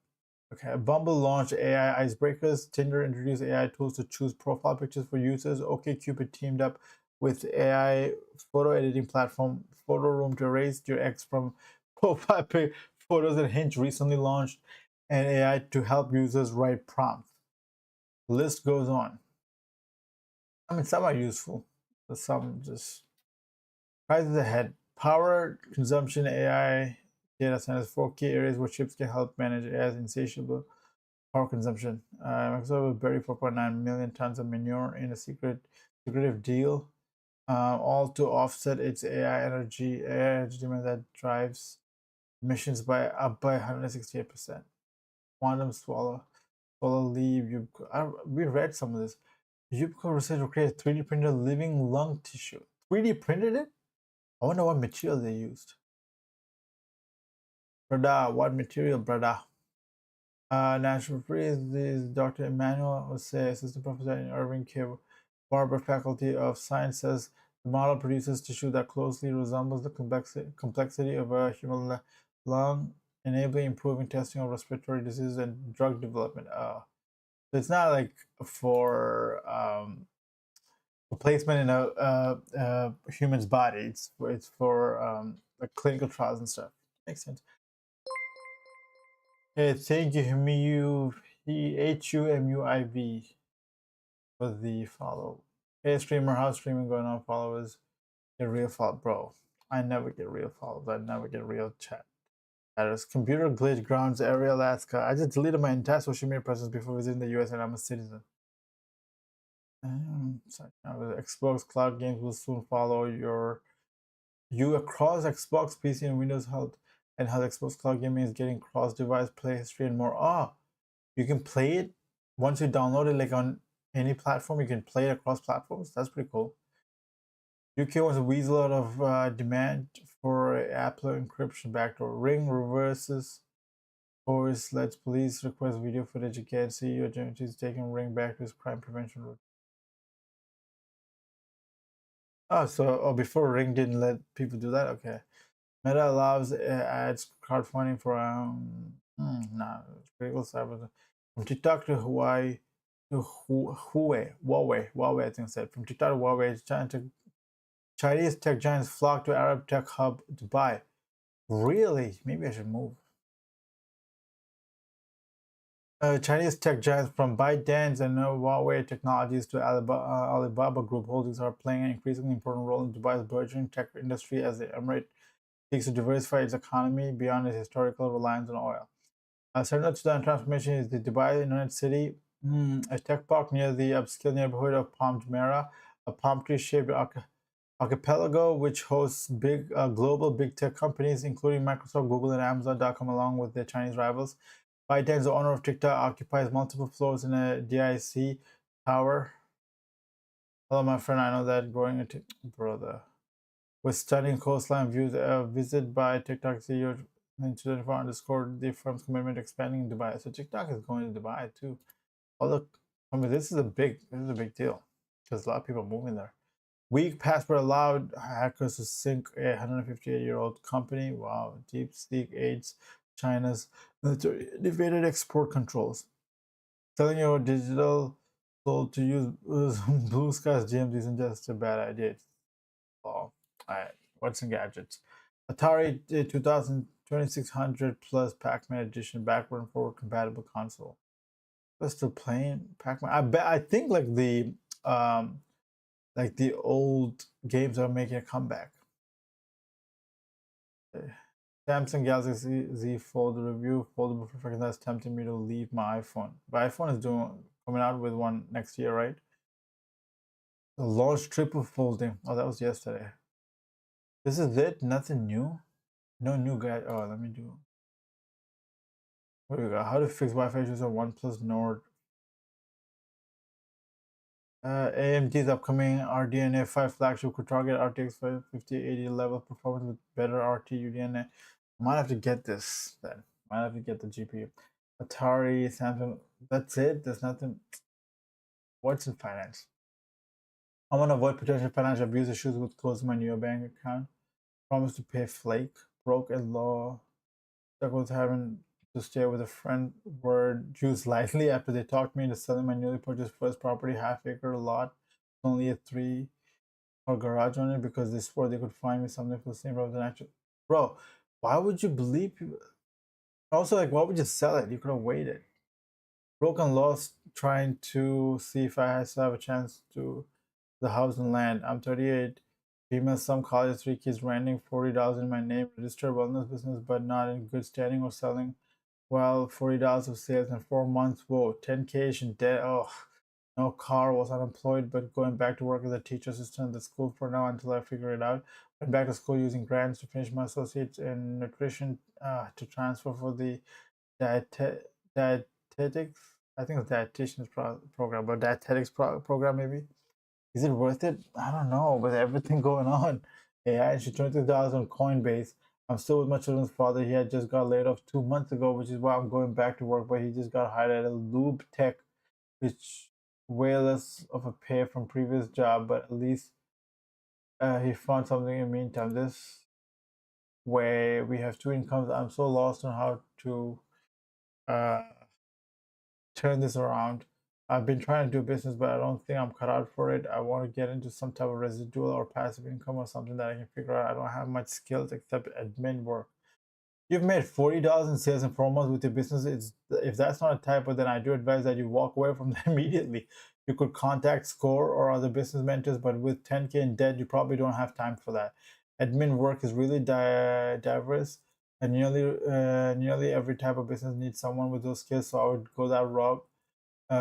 Okay, Bumble launched AI icebreakers. Tinder introduced AI tools to choose profile pictures for users. OkCupid teamed up with AI photo editing platform Photo Room to erase your ex from profile photos. And Hinge recently launched an AI to help users write prompts. The list goes on. I mean, some are useful, but some just prices ahead. Power consumption AI data centers, 4 key areas where chips can help manage AI's insatiable power consumption. Microsoft will bury 4.9 million tons of manure in a secretive deal, all to offset its AI energy demand that drives emissions up by 168%. Quantum swallow leave. We read some of this. Yubico research will create a 3D printed living lung tissue. 3D printed it? I wonder what material they used. Brada, what material, brada? Natural Freeze is Dr. Emmanuel Jose, assistant professor in Irving K. Barber Faculty of Science, says the model produces tissue that closely resembles the complexity of a human lung, enabling improving testing of respiratory diseases and drug development. So it's not like for placement in a human's body. It's for like clinical trials and stuff. Makes sense. Hey, thank you, HUMUIV for the follow. Hey, streamer, how's streaming going on? Followers, get real follow, bro. I never get real follows. I never get real chat. Status. Computer glitch grounds area Alaska. I just deleted my entire social media presence before visiting the US, and I'm a citizen. Xbox Cloud games will soon follow you across Xbox, PC, and Windows Health. And how Xbox Cloud Gaming is getting cross-device play history and more. You can play it once you download it, like on any platform. You can play it across platforms. That's pretty cool. UK was a weasel out of demand for Apple encryption backdoor. Ring reverses course lets police request video footage again. CEO James is taking Ring back to his crime prevention route. Before Ring didn't let people do that. Okay. Meta allows ads crowdfunding for critical cyber from TikTok to Huawei to Huawei. I think I said from TikTok to Huawei. Chinese tech giants flock to Arab tech hub Dubai. Really? Maybe I should move. Chinese tech giants from ByteDance and Huawei Technologies to Alibaba Group Holdings are playing an increasingly important role in Dubai's burgeoning tech industry as the emirate seeks to diversify its economy beyond its historical reliance on oil. Central to that transformation is the Dubai Internet City, a tech park near the upscale neighborhood of Palm Jumeirah, a palm tree-shaped archipelago which hosts global big tech companies including Microsoft, Google, and Amazon.com, along with their Chinese rivals. ByteDance, the owner of TikTok, occupies multiple floors in a DIC tower. Hello, my friend. I know that growing into brother. with stunning coastline views. A visit by TikTok CEO in 2024 underscored the firm's commitment to expanding in Dubai. So TikTok is going to Dubai too. Although, I mean, this is a big deal because a lot of people are moving there. Weak password allowed hackers to sink a 158-year-old company. Wow, DeepSeek aids China's military invaded export controls. Selling your digital soul to use Blue Sky's GMs isn't just a bad idea. It's law. Alright, what's in gadgets? Atari 2000 2600 plus Pac-Man edition backward and forward compatible console. We're still playing Pac-Man. I think like the old games are making a comeback. Samsung Galaxy Z Fold review. Foldable for freaking that's tempting me to leave my iPhone. But iPhone is coming out with one next year, right? The launch triple folding. Oh, that was yesterday. This is it. Nothing new. No new guy. Oh, let me do. What do we got? How to fix Wi-Fi issues on OnePlus Nord. AMD's upcoming RDNA 5 flagship could target RTX 5080 level performance with better RT UDNA. Might have to get this then. Might have to get the GPU. Atari, Samsung. That's it. There's nothing. What's in finance? I want to avoid potential financial abuse issues with closing my new bank account. Promise to pay flake. Broke a law. Stuck with having to stay with a friend. Word used lightly after they talked me into selling my newly purchased first property, half-acre lot. Only a 3-car garage on it because they swore they could find me something for the same price than actual. Bro, why would you believe people? Also, like, why would you sell it? You could have waited. Broken laws trying to see if I still have a chance to the house and land. I'm 38, female, some college, 3 kids, renting, $40 in my name, registered wellness business, but not in good standing or selling. Well, $40 of sales in 4 months. Whoa, 10K in debt. Oh, no car, was unemployed, but going back to work as a teacher assistant at the school for now until I figure it out. Went back to school using grants to finish my associates in nutrition to transfer for the dietetics. I think it's dietitian's program, but dietetics program maybe. Is it worth it? I don't know. With everything going on, AI and she $23 on Coinbase. I'm still with my children's father. He had just got laid off 2 months ago, which is why I'm going back to work. But he just got hired at a lube tech, which way less of a pay from previous job. But at least he found something in the meantime. This way we have 2 incomes. I'm so lost on how to uh, turn this around. I've been trying to do business, but I don't think I'm cut out for it. I want to get into some type of residual or passive income or something that I can figure out. I don't have much skills except admin work. You've made $40 in sales in 4 months with your business. If that's not a typo, then I do advise that you walk away from that immediately. You could contact Score or other business mentors, but with 10K in debt, you probably don't have time for that. Admin work is really diverse, and nearly every type of business needs someone with those skills. So I would go that route.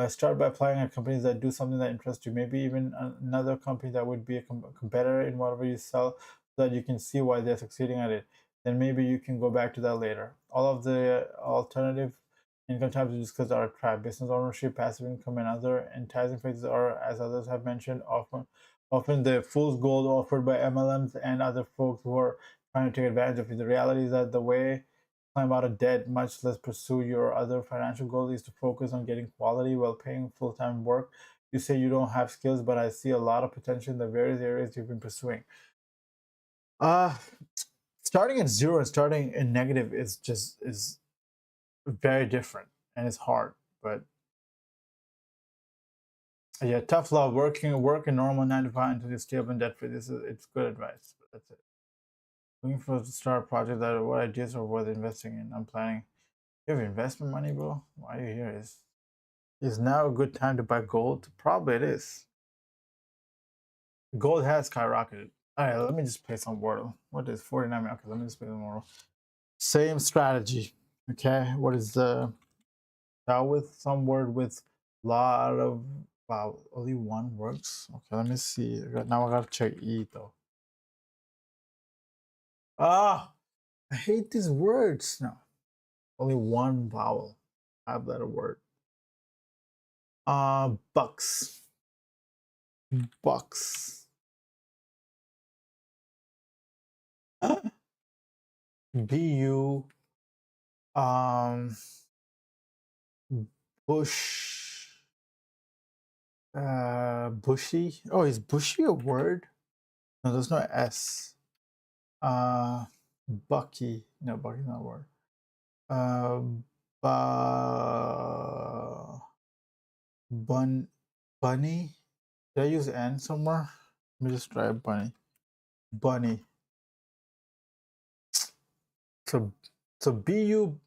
Start by applying at companies that do something that interests you. Maybe even another company that would be a competitor in whatever you sell, so that you can see why they're succeeding at it. Then maybe you can go back to that later. All of the alternative income types we discussed are trap: business ownership, passive income, and other enticing phases are, as others have mentioned, often the fool's gold offered by MLMs and other folks who are trying to take advantage of it. The reality is that the way climb out of debt, much less pursue your other financial goal, is to focus on getting quality while paying full-time work. You say you don't have skills, but I see a lot of potential in the various areas you've been pursuing. Uh Starting at zero and starting in negative is very different and it's hard. But yeah, tough love, work in normal 9 to 5 until you're stable and debt free. It's good advice, but that's it. Looking for to start a project that what ideas are worth investing in. I'm planning. You have investment money, bro? Why are you here? Is now a good time to buy gold? Probably it is. Gold has skyrocketed. All right, let me just play some Wordle. What is 49? Okay, let me just play some Wordle. Same strategy. Okay, what is the now with some word with lot of wow, only one works. Okay, let me see. Now I gotta check E though. Ah, I hate these words now. Only one vowel. 5-letter word. Bucks. Bucks. BU Bush bushy. Oh, is bushy a word? No, there's no S. Bucky. No, Bucky's not a word. Bun bunny. Did I use N somewhere? Let me just try bunny. Bunny. So BU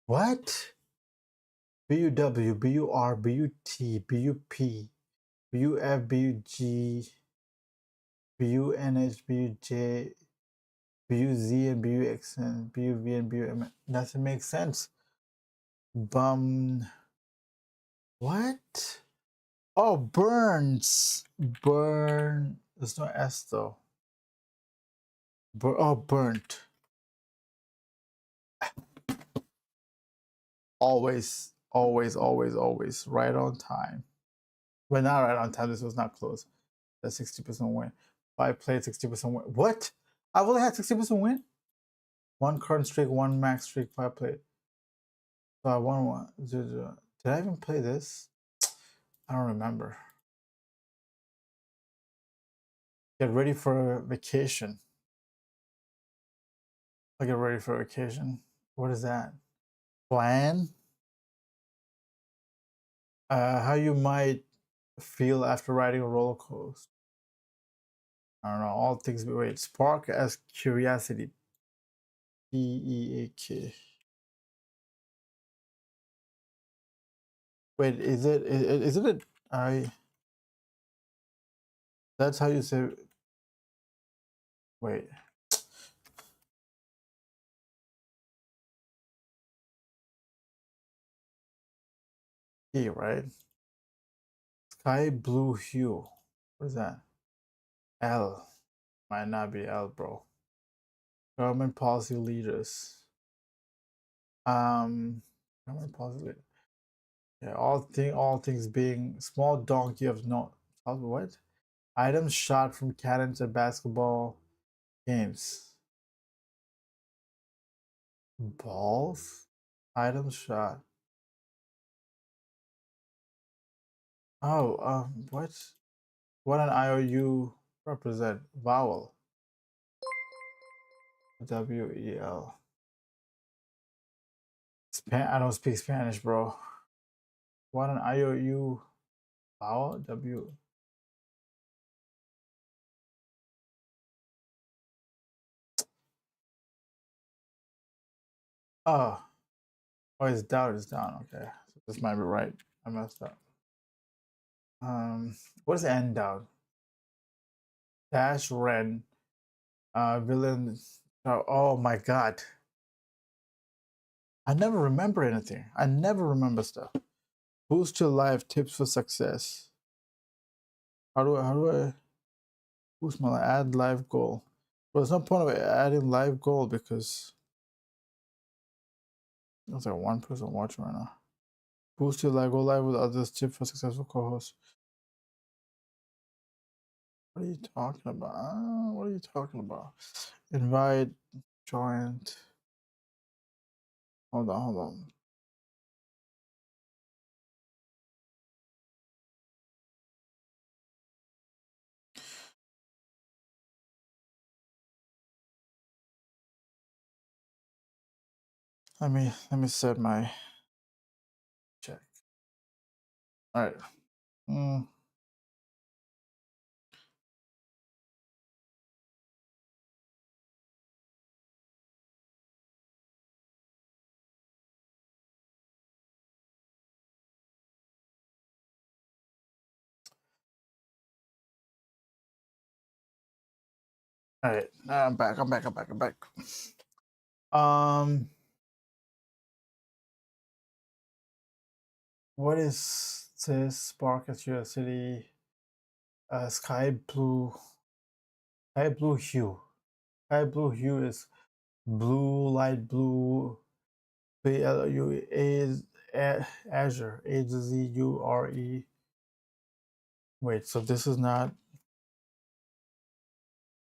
what? BUW, BUR, BUT, BUP, BUF, BUG, BUNH, BUJ, BUZ, and BUX, and BUV, and BUM. Doesn't make sense. Bum. What? Oh, burns. Burn. There's no S though. Oh, burnt. Always, always, always, always. Right on time. Well, not right on time. This was not close. That's 60% win. 5 played, 60% win. What? I've only had 60% win? One current streak, one max streak, 5 played. So I won one. Did I even play this? I don't remember. Get ready for a vacation. I get ready for a vacation. What is that? Plan? How you might feel after riding a roller coaster. I don't know. All things. Wait. Spark as curiosity. PEAK. Wait. Isn't it? That's how you say. Wait. E, right? Sky blue hue. What is that? L. Might not be L, bro. Government policy leaders. Government policy leader. Yeah, all things being small donkey of no what? Items shot from cannons at basketball games. Balls? Items shot. Oh, what? What an IOU represent? Vowel. WEL. I don't speak Spanish, bro. What an IOU vowel? W. Oh, oh, it's down. It's down. Okay, so this might be right. I messed up. What is end down? Dash Ren. Villain. Oh my god. I never remember anything. I never remember stuff. Boost your life tips for success. How do I boost my life? Add life goal. Well, there's no point of adding life goal because there's like one person watching right now. Boost your life, go live with others, tip for successful co-hosts. What are you talking about? What are you talking about? Invite, joint. Hold on. Let me set my check. All right. All right. I'm back. What is this? Spark at your city? Sky blue hue. Sky blue hue is blue, light blue. BLU is Azure. AZURE. Wait, so this is not.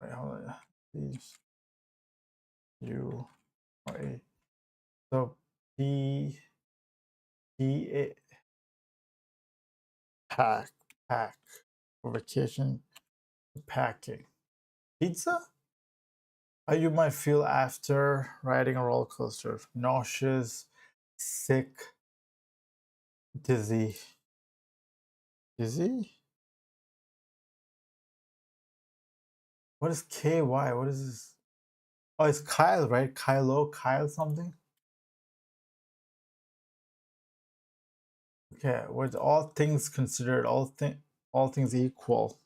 Wait, hold on. These. U or A. So P A pack for vacation, packing. Pizza? How you might feel after riding a roller coaster: nauseous, sick, dizzy. Dizzy? What is KY? What is this? Oh, it's Kyle, right? Kyle something? Okay, with all things considered, all things equal.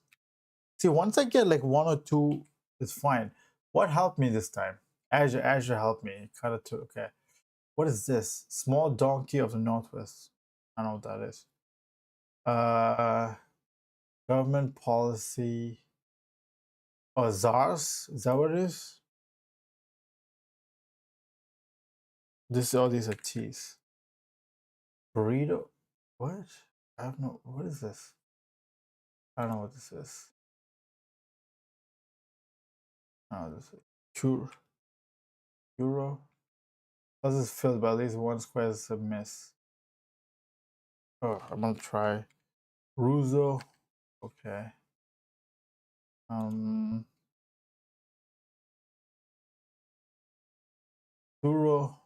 See, once I get like one or two, it's fine. What helped me this time? Azure helped me. Cut it to okay. What is this? Small donkey of the Northwest. I don't know what that is. Government policy. Oh, ZARS? Is that what it is? All these are T's. Burrito? What? I have no. What is this? I don't know what this is. Oh, this is Euro. This is filled by at least one square is a miss. Oh, I'm gonna try Russo. Okay. Euro.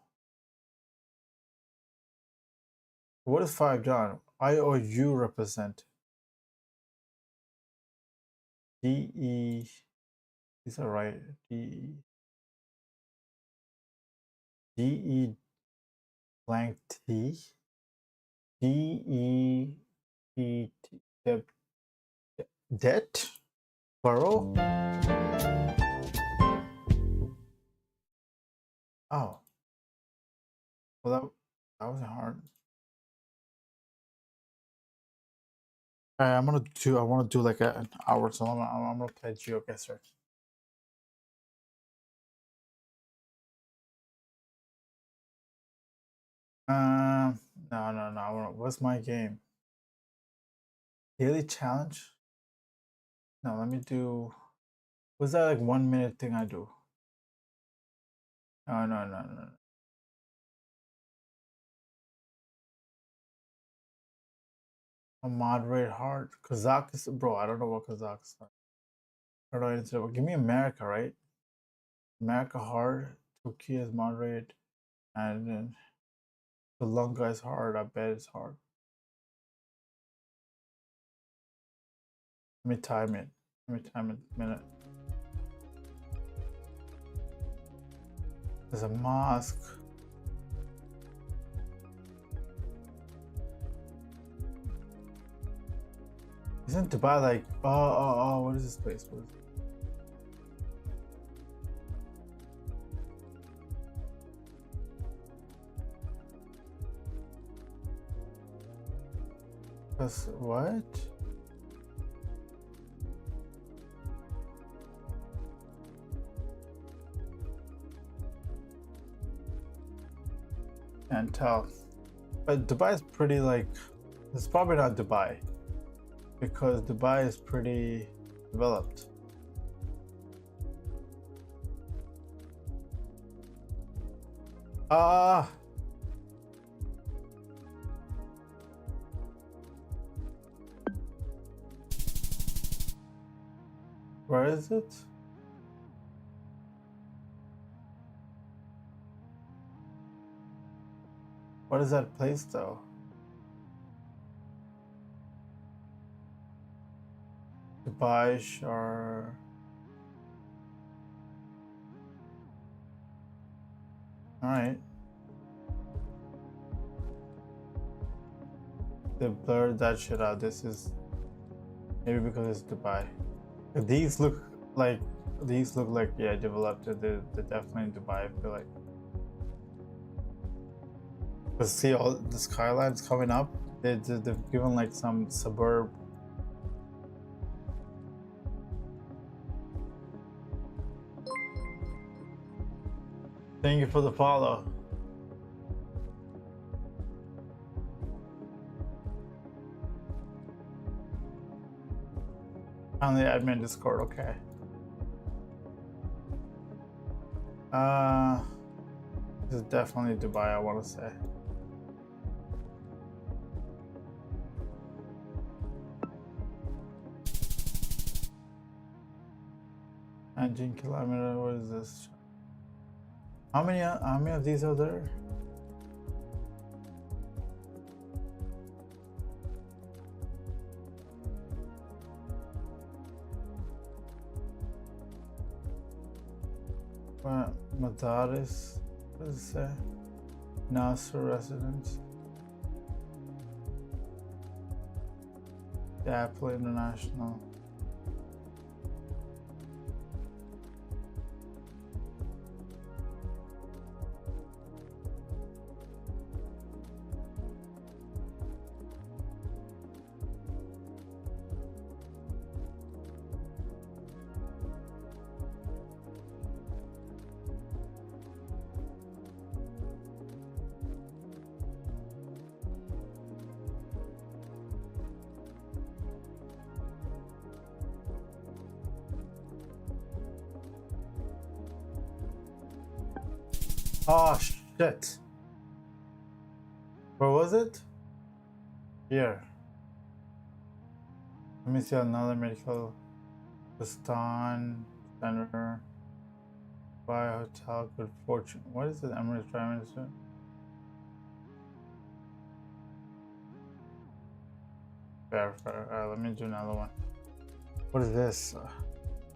What is 5 John? I or U represent? DE. Is that right? DE. DE blank T. DE. Debt? Plural? Oh. Well, that wasn't hard. All right, I want to do like an hour, so I'm gonna play GeoGuessr. No. What's my game? Daily challenge? No, let me do. Was that like 1 minute thing I do? No. A moderate hard. Kazakhstan, bro. I don't know what Kazakhstan. I don't know anything about. Give me America, right? America hard. Turkey is moderate, and then Sri Lanka is hard. I bet it's hard. Let me time it. Let me time it a minute. There's a mosque. Isn't Dubai like what is this place? What is it? What? Can't tell. But Dubai is pretty like, it's probably not Dubai because Dubai is pretty developed. Where is it? What is that place though? Dubai Shar. Alright. They blurred that shit out. This is maybe because it's Dubai. These look like yeah, developed. They're definitely in Dubai, I feel like. But see all the skylines coming up, they've given like some suburb. Thank you for the follow. On the admin Discord, okay. This is definitely Dubai, I want to say. Engine kilometer, what is this? How many of these are there? Madaris, what does it say? Nasser residence. Apple International. Oh shit. Where was it? Here. Let me see another medical. Pakistan Center. Buy a hotel, good fortune. What is it? Emirates Prime Minister? Fair. Let me do another one. What is this?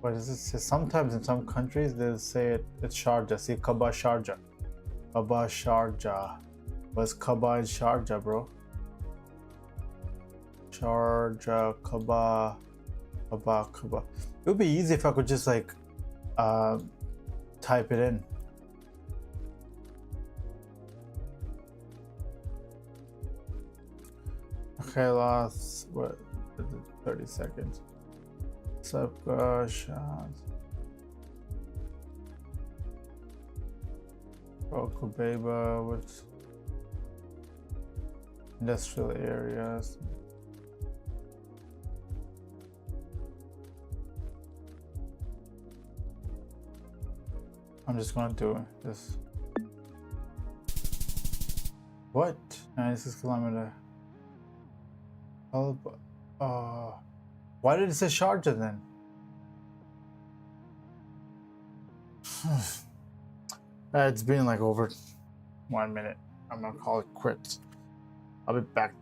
What does it say? Sometimes in some countries they'll say it's Sharjah. See, Kaaba Sharjah. Kaaba Sharjah. What's Kaaba in Sharjah, bro? Sharjah, Kaaba. It would be easy if I could just like type it in. Okay, last 30 seconds. Subconscious. Okubeba, what's industrial areas? I'm just gonna do this. What? 96 kilometer. Why did it say Sharjah then? It's been like over 1 minute. I'm gonna call it quits. I'll be back.